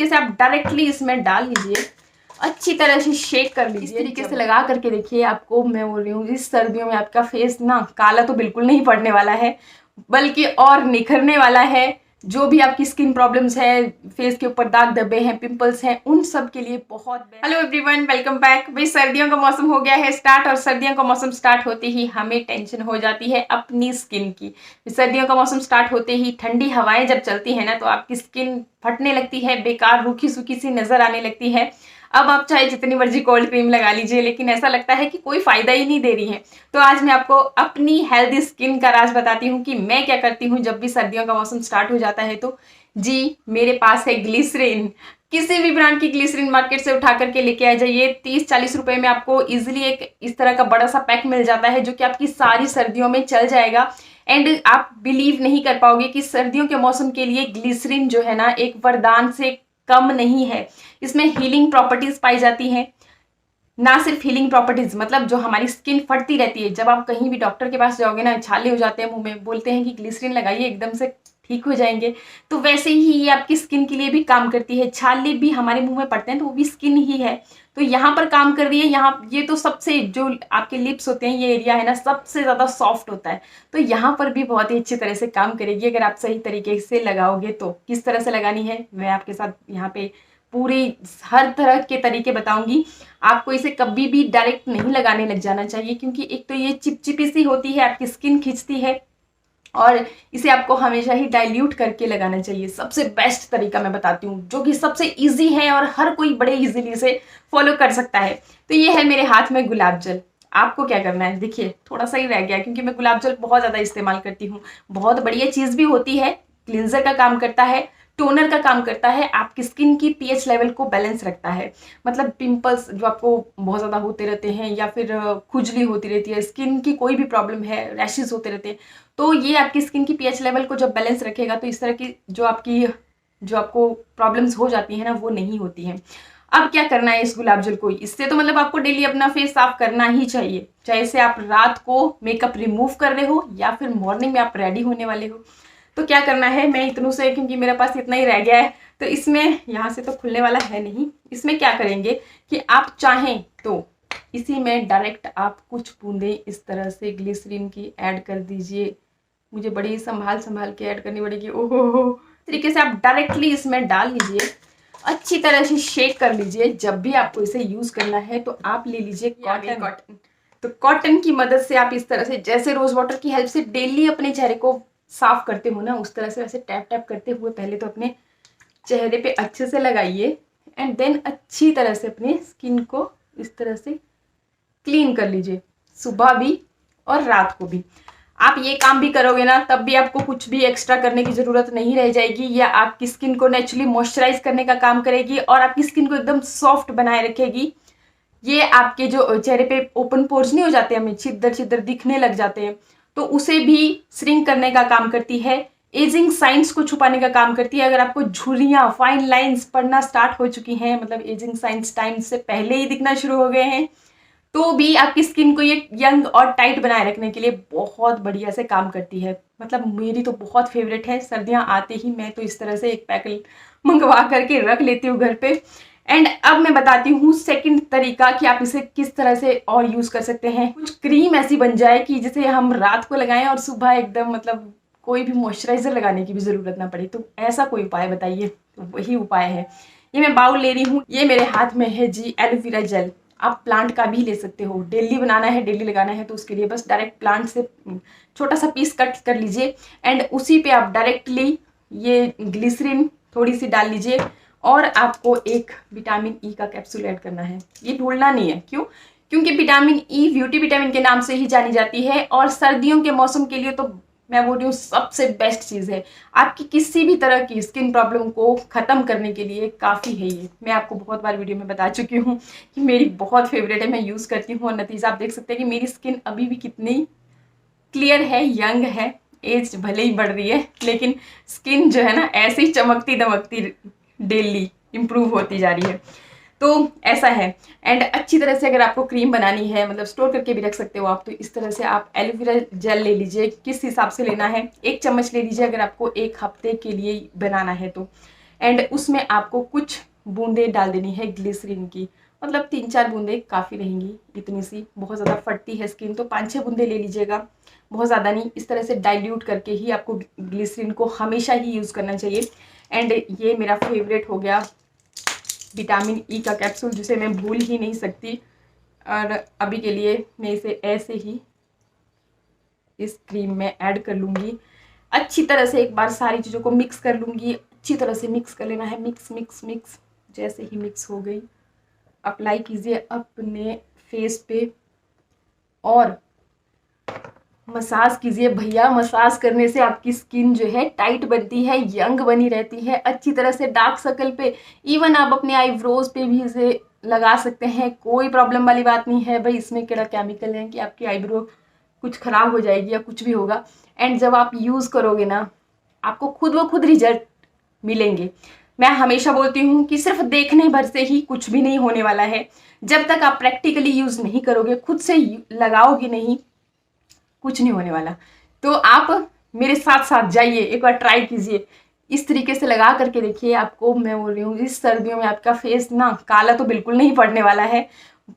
तरीके से आप डायरेक्टली इसमें डाल लीजिए, अच्छी तरह से शेक कर लीजिए। इस तरीके से लगा करके देखिए, आपको मैं बोल रही हूँ इस सर्दियों में आपका फेस ना काला तो बिल्कुल नहीं पड़ने वाला है, बल्कि और निखरने वाला है। जो भी आपकी स्किन प्रॉब्लम्स है, फेस के ऊपर दाग धब्बे हैं, पिंपल्स हैं, उन सब के लिए बहुत। Hello everyone, welcome back. भाई सर्दियों का मौसम हो गया है स्टार्ट, और सर्दियों का मौसम स्टार्ट होते ही हमें टेंशन हो जाती है अपनी स्किन की। सर्दियों का मौसम स्टार्ट होते ही ठंडी हवाएं जब चलती है ना, तो आपकी स्किन फटने लगती है, बेकार रूखी सूखी सी नजर आने लगती है। अब आप चाहे जितनी मर्जी कोल्ड क्रीम लगा लीजिए, लेकिन ऐसा लगता है कि कोई फायदा ही नहीं दे रही है। तो आज मैं आपको अपनी हेल्दी स्किन का राज बताती हूँ कि मैं क्या करती हूँ जब भी सर्दियों का मौसम स्टार्ट हो जाता है। तो जी, मेरे पास है ग्लिसरीन। किसी भी ब्रांड की ग्लिसरीन मार्केट से उठा करके लेके आ जाइए। 30-40 रुपए में आपको इजिली एक इस तरह का बड़ा सा पैक मिल जाता है, जो कि आपकी सारी सर्दियों में चल जाएगा। एंड आप बिलीव नहीं कर पाओगे कि सर्दियों के मौसम के लिए ग्लिसरीन जो है ना, एक वरदान से कम नहीं है। इसमें हीलिंग प्रॉपर्टीज पाई जाती हैं। ना सिर्फ हीलिंग प्रॉपर्टीज, मतलब जो हमारी स्किन फटती रहती है, जब आप कहीं भी डॉक्टर के पास जाओगे ना, छाले हो जाते हैं मुंह में, बोलते हैं कि ग्लिसरीन लगाइए एकदम से ठीक हो जाएंगे। तो वैसे ही ये आपकी स्किन के लिए भी काम करती है। छाले भी हमारे मुंह में पड़ते हैं तो वो भी स्किन ही है, तो यहाँ पर काम कर रही है। यहाँ ये तो सबसे, जो आपके लिप्स होते हैं, ये एरिया है ना, सबसे ज्यादा सॉफ्ट होता है, तो यहाँ पर भी बहुत ही अच्छी तरह से काम करेगी अगर आप सही तरीके से लगाओगे तो। किस तरह से लगानी है मैं आपके साथ यहाँ पे पूरी हर तरह के तरीके बताऊंगी। आपको इसे कभी भी डायरेक्ट नहीं लगाने लग जाना चाहिए, क्योंकि एक तो ये चिपचिपी सी होती है, आपकी स्किन खींचती है, और इसे आपको हमेशा ही डाइल्यूट करके लगाना चाहिए। सबसे बेस्ट तरीका मैं बताती हूँ, जो कि सबसे इजी है और हर कोई बड़े इजीली इसे फॉलो कर सकता है। तो ये है मेरे हाथ में गुलाब जल। आपको क्या करना है, देखिए थोड़ा सा ही रह गया, क्योंकि मैं गुलाब जल बहुत ज़्यादा इस्तेमाल करती हूँ। बहुत बढ़िया चीज़ भी होती है, क्लींजर का काम करता है, टोनर का काम करता है, आपकी स्किन की पीएच लेवल को बैलेंस रखता है। मतलब पिंपल्स जो आपको बहुत ज़्यादा होते रहते हैं, या फिर खुजली होती रहती है, स्किन की कोई भी प्रॉब्लम है, रैशेज होते रहते हैं, तो ये आपकी स्किन की पीएच लेवल को जब बैलेंस रखेगा, तो इस तरह की जो आपको प्रॉब्लम्स हो जाती है ना, वो नहीं होती हैं। अब क्या करना है इस गुलाब जल को, इससे तो मतलब आपको डेली अपना फेस साफ करना ही चाहिए, चाहे से आप रात को मेकअप रिमूव कर रहे हो या फिर मॉर्निंग में आप रेडी होने वाले हो। तो क्या करना है, मैं इतनों से, क्योंकि मेरे पास इतना ही रह गया है, तो इसमें यहाँ से तो खुलने वाला है नहीं। इसमें क्या करेंगे कि आप चाहें तो इसी में डायरेक्ट आप कुछ बूंदे इस तरह से ग्लिसरीन की ऐड कर दीजिए। मुझे बड़ी संभाल के ऐड करनी पड़ेगी। ओहो, तरीके से आप डायरेक्टली इसमें डाल लीजिए, अच्छी तरह से शेक कर लीजिए। जब भी आपको इसे यूज करना है तो आप ले लीजिए कॉटन। तो कॉटन की मदद से आप इस तरह से, जैसे रोज वाटर की हेल्प से डेली अपने चेहरे को साफ करते हो ना, उस तरह से वैसे टैप टैप करते हुए पहले तो अपने चेहरे पे अच्छे से लगाइए, एंड देन अच्छी तरह से अपनी स्किन को इस तरह से क्लीन कर लीजिए, सुबह भी और रात को भी। आप ये काम भी करोगे ना, तब भी आपको कुछ भी एक्स्ट्रा करने की जरूरत नहीं रह जाएगी। या आपकी स्किन को नेचुरली मॉइस्चराइज करने का काम करेगी, और आपकी स्किन को एकदम सॉफ्ट बनाए रखेगी। ये आपके जो चेहरे पे ओपन पोर्स नहीं हो जाते, हमें छिद्र छिद्र दिखने लग जाते हैं, तो उसे भी श्रिंक करने का काम करती है। एजिंग साइंस को छुपाने का काम करती है। अगर आपको झुर्रियां, फाइन लाइंस पड़ना स्टार्ट हो चुकी हैं, मतलब एजिंग साइंस टाइम से पहले ही दिखना शुरू हो गए हैं, तो भी आपकी स्किन को ये यंग और टाइट बनाए रखने के लिए बहुत बढ़िया से काम करती है। मतलब मेरी तो बहुत फेवरेट है। सर्दियां आते ही मैं तो इस तरह से एक पैकेट मंगवा करके रख लेती हूँ घर पे। एंड अब मैं बताती हूँ सेकंड तरीका कि आप इसे किस तरह से और यूज कर सकते हैं। कुछ क्रीम ऐसी बन जाए कि जिसे हम रात को लगाएं और सुबह एकदम, मतलब कोई भी मॉइस्चराइजर लगाने की भी जरूरत ना पड़े। तो ऐसा कोई उपाय बताइए। तो वही उपाय है, ये मैं बाउल ले रही हूँ, ये मेरे हाथ में है जी एलोवेरा जेल। आप प्लांट का भी ले सकते हो, डेली बनाना है, डेली लगाना है, तो उसके लिए बस डायरेक्ट प्लांट से छोटा सा पीस कट कर लीजिए, एंड उसी पे आप डायरेक्टली ये ग्लिसरीन थोड़ी सी डाल लीजिए, और आपको एक विटामिन ई का कैप्सूल ऐड करना है। ये भूलना नहीं है, क्यों? क्योंकि विटामिन ई ब्यूटी विटामिन के नाम से ही जानी जाती है, और सर्दियों के मौसम के लिए तो मैं बोल रही हूँ सबसे बेस्ट चीज़ है। आपकी किसी भी तरह की स्किन प्रॉब्लम को ख़त्म करने के लिए काफ़ी है ये। मैं आपको बहुत बार वीडियो में बता चुकी हूँ कि मेरी बहुत फेवरेट है, मैं यूज़ करती हूँ, और नतीजा आप देख सकते हैं कि मेरी स्किन अभी भी कितनी क्लियर है, यंग है। एज भले ही बढ़ रही है, लेकिन स्किन जो है ना, ऐसे ही चमकती दमकती डेली इम्प्रूव होती जा रही है। तो ऐसा है। एंड अच्छी तरह से अगर आपको क्रीम बनानी है, मतलब स्टोर करके भी रख सकते हो आप, तो इस तरह से आप एलोवेरा जेल ले लीजिए। किस हिसाब से लेना है, 1 चम्मच ले लीजिए अगर आपको 1 हफ्ते के लिए बनाना है तो। एंड उसमें आपको कुछ बूंदें डाल देनी है ग्लिसरीन की, मतलब 3-4 बूंदें काफ़ी रहेंगी, इतनी सी, बहुत ज़्यादा फटती है स्किन तो 5-6 बूंदें ले लीजिएगा, बहुत ज़्यादा नहीं। इस तरह से डाइल्यूट करके ही आपको ग्लिसरीन को हमेशा ही यूज़ करना चाहिए। एंड ये मेरा फेवरेट हो गया विटामिन ई का कैप्सूल, जिसे मैं भूल ही नहीं सकती। और अभी के लिए मैं इसे ऐसे ही इस क्रीम में ऐड कर लूँगी। अच्छी तरह से एक बार सारी चीज़ों को मिक्स कर लूँगी, अच्छी तरह से मिक्स कर लेना है, मिक्स मिक्स मिक्स। जैसे ही मिक्स हो गई अप्लाई कीजिए अपने फेस पे और मसाज कीजिए भैया। मसाज करने से आपकी स्किन जो है टाइट बनती है, यंग बनी रहती है अच्छी तरह से। डार्क सर्कल पे, इवन आप अपने आईब्रोज पे भी इसे लगा सकते हैं, कोई प्रॉब्लम वाली बात नहीं है भाई। इसमें क्या केमिकल है कि आपकी आईब्रो कुछ खराब हो जाएगी या कुछ भी होगा। एंड जब आप यूज़ करोगे ना, आपको खुद ब खुद रिजल्ट मिलेंगे। मैं हमेशा बोलती हूँ कि सिर्फ देखने भर से ही कुछ भी नहीं होने वाला है। जब तक आप प्रैक्टिकली यूज़ नहीं करोगे, खुद से लगाओगे नहीं, कुछ नहीं होने वाला। तो आप मेरे साथ साथ जाइए, एक बार ट्राई कीजिए, इस तरीके से लगा करके देखिए। आपको मैं बोल रही हूँ, इस सर्दियों में आपका फेस ना काला तो बिल्कुल नहीं पड़ने वाला है,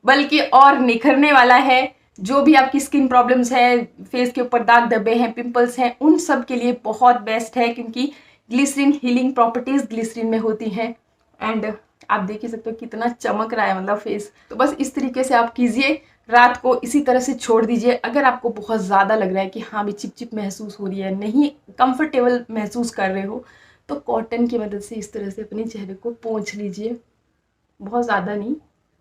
बल्कि और निखरने वाला है। जो भी आपकी स्किन प्रॉब्लम्स है, फेस के ऊपर दाग धब्बे हैं, पिंपल्स हैं, उन सब के लिए बहुत बेस्ट है, क्योंकि ग्लिसरीन हीलिंग प्रॉपर्टीज ग्लिसरीन में होती हैं। एंड आप देख ही सकते हो कितना चमक रहा है मतलब फेस। तो बस इस तरीके से आप कीजिए, रात को इसी तरह से छोड़ दीजिए। अगर आपको बहुत ज़्यादा लग रहा है कि हाँ भी चिपचिप महसूस हो रही है, नहीं कंफर्टेबल महसूस कर रहे हो, तो कॉटन की मदद से इस तरह से अपने चेहरे को पोंछ लीजिए। बहुत ज़्यादा नहीं,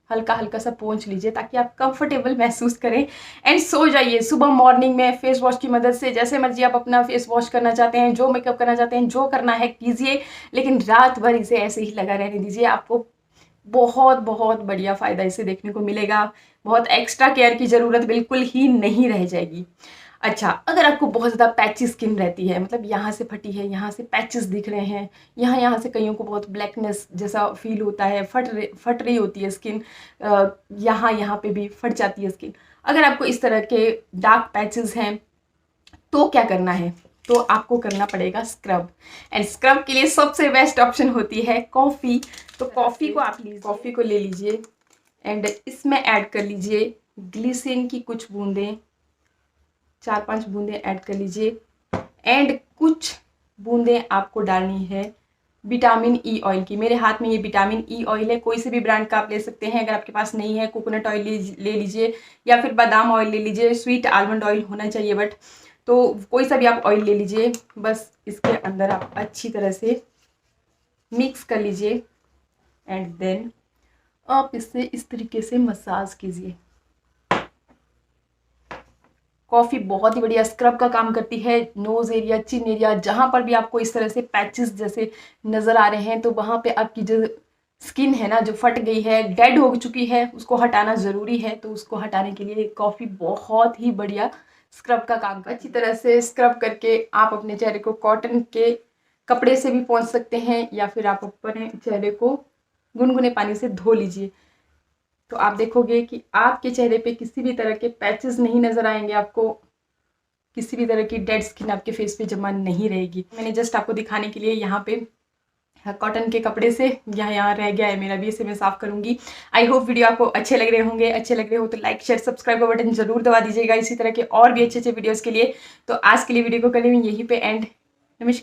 हल्का हल्का सा पोंछ लीजिए ताकि आप कंफर्टेबल महसूस करें। एंड सो जाइए। सुबह मॉर्निंग में फेस वॉश की मदद से जैसे मर्जी आप अपना फेस वॉश करना चाहते हैं, जो मेकअप करना चाहते हैं, जो करना है कीजिए, लेकिन रात भर इसे ऐसे ही लगा रहने दीजिए। आपको बहुत बहुत बढ़िया फ़ायदा इसे देखने को मिलेगा। बहुत एक्स्ट्रा केयर की ज़रूरत बिल्कुल ही नहीं रह जाएगी। अच्छा, अगर आपको बहुत ज़्यादा पैची स्किन रहती है, मतलब यहाँ से फटी है, यहाँ से पैचेस दिख रहे हैं, यहाँ से कईयों को बहुत ब्लैकनेस जैसा फील होता है, फट रही होती है स्किन, यहाँ पे भी फट जाती है स्किन। अगर आपको इस तरह के डार्क पैचेस हैं तो क्या करना है, तो आपको करना पड़ेगा स्क्रब। एंड स्क्रब के लिए सबसे बेस्ट ऑप्शन होती है कॉफ़ी। तो कॉफ़ी को आप कॉफ़ी को ले लीजिए एंड इसमें ऐड कर लीजिए ग्लिसरीन की कुछ बूंदें, 4-5 बूंदें ऐड कर लीजिए। एंड कुछ बूंदें आपको डालनी है विटामिन ई ऑयल की। मेरे हाथ में ये विटामिन ई ऑयल है, कोई से भी ब्रांड का आप ले सकते हैं। अगर आपके पास नहीं है, कोकोनट ऑयल ले लीजिए या फिर बादाम ऑयल ले लीजिए, स्वीट आलमंड ऑयल होना चाहिए बट, तो कोई सा भी आप ऑयल ले लीजिए। बस इसके अंदर आप अच्छी तरह से मिक्स कर लीजिए एंड देन आप इससे इस तरीके से मसाज कीजिए। कॉफ़ी बहुत ही बढ़िया स्क्रब का काम करती है। नोज़ एरिया, चिन एरिया, जहाँ पर भी आपको इस तरह से पैचेस जैसे नज़र आ रहे हैं, तो वहाँ पे आपकी जो स्किन है ना, जो फट गई है, डेड हो चुकी है, उसको हटाना ज़रूरी है। तो उसको हटाने के लिए कॉफ़ी बहुत ही बढ़िया स्क्रब का काम करती है। अच्छी तरह से स्क्रब करके आप अपने चेहरे को कॉटन के कपड़े से भी पोंछ सकते हैं, या फिर आप अपने चेहरे को गुनगुने पानी से धो लीजिए। तो आप देखोगे कि आपके चेहरे पे किसी भी तरह के पैचेस नहीं नज़र आएंगे, आपको किसी भी तरह की डेड स्किन आपके फेस पे जमा नहीं रहेगी। मैंने जस्ट आपको दिखाने के लिए यहाँ पे कॉटन के कपड़े से यहाँ रह गया है मेरा भी, इसे मैं साफ़ करूँगी। आई होप वीडियो आपको अच्छे लग रहे होंगे। अच्छे लग रहे हो तो लाइक शेयर सब्सक्राइब का बटन जरूर दबा दीजिएगा इसी तरह के और भी अच्छे वीडियोज़ के लिए। तो आज के लिए वीडियो को करें यहीं पे एंड।